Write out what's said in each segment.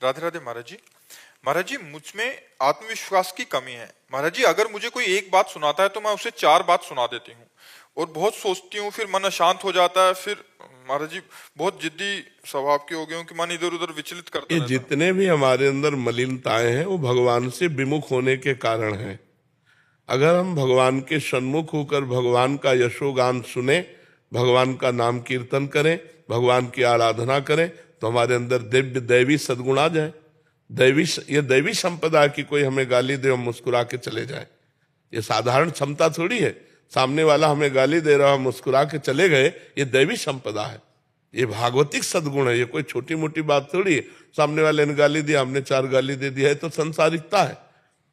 राधे राधे महाराज जी। महाराज जी, मुझ में आत्मविश्वास की कमी है। महाराज जी, अगर मुझे कोई एक बात सुनाता है तो मैं उसे 4 बात सुना देती हूँ और बहुत सोचती हूँ, फिर मन अशांत हो जाता है। फिर महाराज जी, बहुत जिद्दी स्वभाव के हो गए हूँ कि मन इधर उधर विचलित करता ये रहता हूँ। जितने भी हमारे अंदर मलिनताएं हैं वो भगवान से विमुख होने के कारण हैं। अगर हम भगवान के सन्मुख होकर भगवान का यशोगान सुने, भगवान का नाम कीर्तन करें, भगवान की आराधना करें, तो हमारे अंदर दिव्य दैवी सद्गुण आ जाए। ये दैवी संपदा की कोई हमें गाली दे, हम मुस्कुरा के चले जाए, ये साधारण क्षमता थोड़ी है। सामने वाला हमें गाली दे रहा, हम मुस्कुरा के चले गए, ये दैवी संपदा है, ये भागवतिक सद्गुण है। ये कोई छोटी मोटी बात थोड़ी है। सामने वाले ने गाली दिया, हमने 4 गाली दे दिया है, तो संसारिकता है।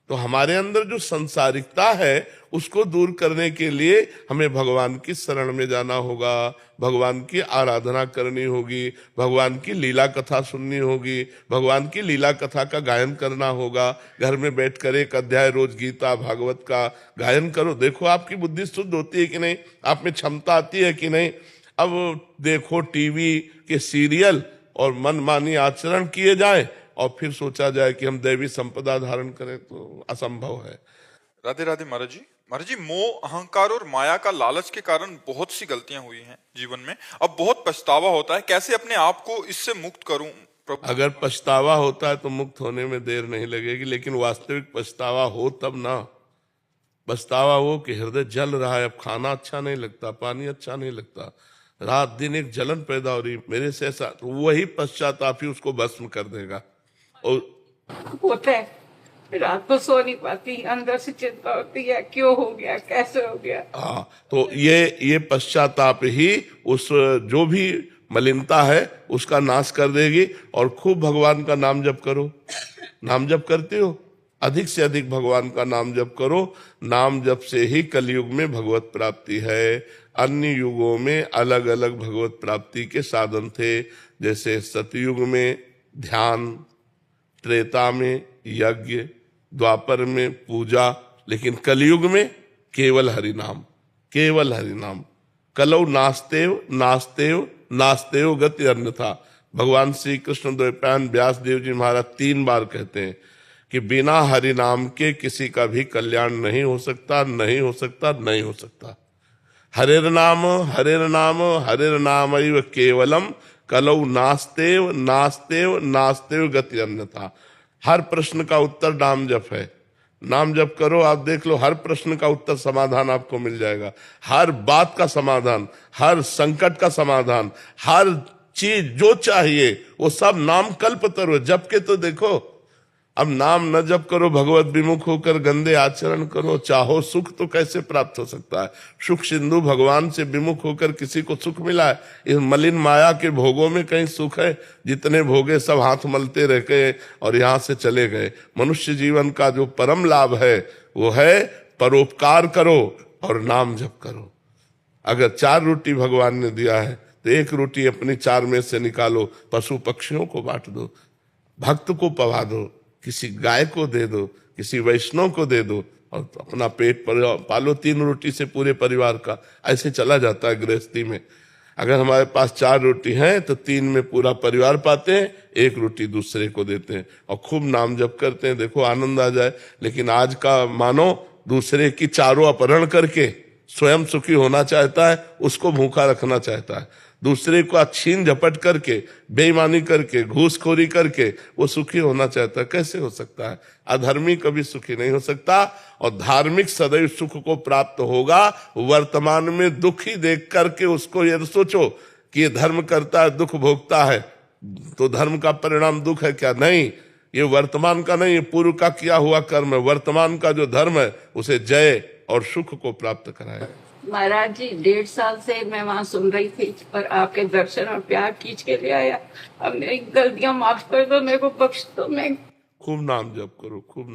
तो हमारे अंदर जो संसारिकता है उसको दूर करने के लिए हमें भगवान की शरण में जाना होगा, भगवान की आराधना करनी होगी, भगवान की लीला कथा सुननी होगी, भगवान की लीला कथा का गायन करना होगा। घर में बैठकर 1 अध्याय रोज गीता भागवत का गायन करो, देखो आपकी बुद्धि शुद्ध होती है कि नहीं, आप में क्षमता आती है कि नहीं। अब देखो टीवी के सीरियल और मनमानी आचरण किए जाए और फिर सोचा जाए कि हम दैवी संपदा धारण करें, तो असंभव है। राधे राधे महाराज जी। महाराज जी, मोह, अहंकार और माया का लालच के कारण बहुत सी गलतियां हुई हैं जीवन में। अब बहुत पछतावा होता है, कैसे अपने आप को इससे मुक्त करूं प्रभु? अगर पछतावा होता है तो मुक्त होने में देर नहीं लगेगी, लेकिन वास्तविक पछतावा हो तब ना। पछतावा हो कि हृदय जल रहा है, अब खाना अच्छा नहीं लगता, पानी अच्छा नहीं लगता, रात दिन एक जलन पैदा हो रही मेरे से ऐसा, तो वही पश्चाताप ही उसको भस्म कर देगा। और होता है, रात को सो नहीं पाती, अंदर से चिंता होती है, क्यों हो गया, कैसे हो गया। हाँ, तो ये पश्चाताप ही उस जो भी मलिनता है उसका नाश कर देगी। और खूब भगवान का नाम जप करो। नाम जप करते हो, अधिक से अधिक भगवान का नाम जप करो। नाम जप से ही कलयुग में भगवत प्राप्ति है। अन्य युगों में अलग अलग भगवत प्राप्ति के साधन थे, जैसे सतयुग में ध्यान, त्रेता में यज्ञ, द्वापर में पूजा, लेकिन कलयुग में केवल हरि नाम, केवल हरि नाम। कलौ नास्तेव नास्तेव नास्तेव गति अन्यथा। भगवान श्री कृष्ण द्वैपायन व्यास देव जी महाराज 3 बार कहते हैं कि बिना हरि नाम के किसी का भी कल्याण नहीं हो सकता, नहीं हो सकता, नहीं हो सकता। हरेर नाम हरेर नाम हरेर नाम केवलम कलौ नास्तेव नास्तेव नास्तेव गति अन्यथा। हर प्रश्न का उत्तर नाम जप है। नाम जप करो, आप देख लो, हर प्रश्न का उत्तर समाधान आपको मिल जाएगा। हर बात का समाधान, हर संकट का समाधान, हर चीज जो चाहिए वो सब नाम कल्पतरु। जप के तो देखो। अब नाम न जप करो, भगवत विमुख होकर गंदे आचरण करो, चाहो सुख तो कैसे प्राप्त हो सकता है। सुख सिंधु भगवान से विमुख होकर किसी को सुख मिला है? इस मलिन माया के भोगों में कहीं सुख है? जितने भोगे सब हाथ मलते रह गए और यहाँ से चले गए। मनुष्य जीवन का जो परम लाभ है वो है परोपकार करो और नाम जप करो। अगर 4 रोटी भगवान ने दिया है तो 1 रोटी अपनी 4 में से निकालो, पशु पक्षियों को बांट दो, भक्त को पवा दो, किसी गाय को दे दो, किसी वैष्णव को दे दो, और अपना पेट पालो। 3 रोटी से पूरे परिवार का ऐसे चला जाता है गृहस्थी में। अगर हमारे पास 4 रोटी है तो 3 में पूरा परिवार पाते हैं, 1 रोटी दूसरे को देते हैं और खूब नाम जप करते हैं, देखो आनंद आ जाए। लेकिन आज का मानो दूसरे की चारों अपहरण करके स्वयं सुखी होना चाहता है, उसको भूखा रखना चाहता है। दूसरे को छीन झपट करके, बेईमानी करके, घूसखोरी करके वो सुखी होना चाहता है। कैसे हो सकता है? अधर्मी कभी सुखी नहीं हो सकता और धार्मिक सदैव सुख को प्राप्त होगा। वर्तमान में दुख ही देख करके उसको ये सोचो कि ये धर्म करता है, दुख भोगता है, तो धर्म का परिणाम दुख है क्या? नहीं, ये वर्तमान का नहीं, ये पूर्व का किया हुआ कर्म है। वर्तमान का जो धर्म है उसे जय और सुख को प्राप्त कराए। महाराज जी, 1.5 साल से मैं वहाँ सुन रही थी पर आपके दर्शन और प्यार खींच के ले आया। अब मेरी गलतियां माफ कर दो, मेरे को बख्श दो। मैं खूब नाम जप करो, खूब।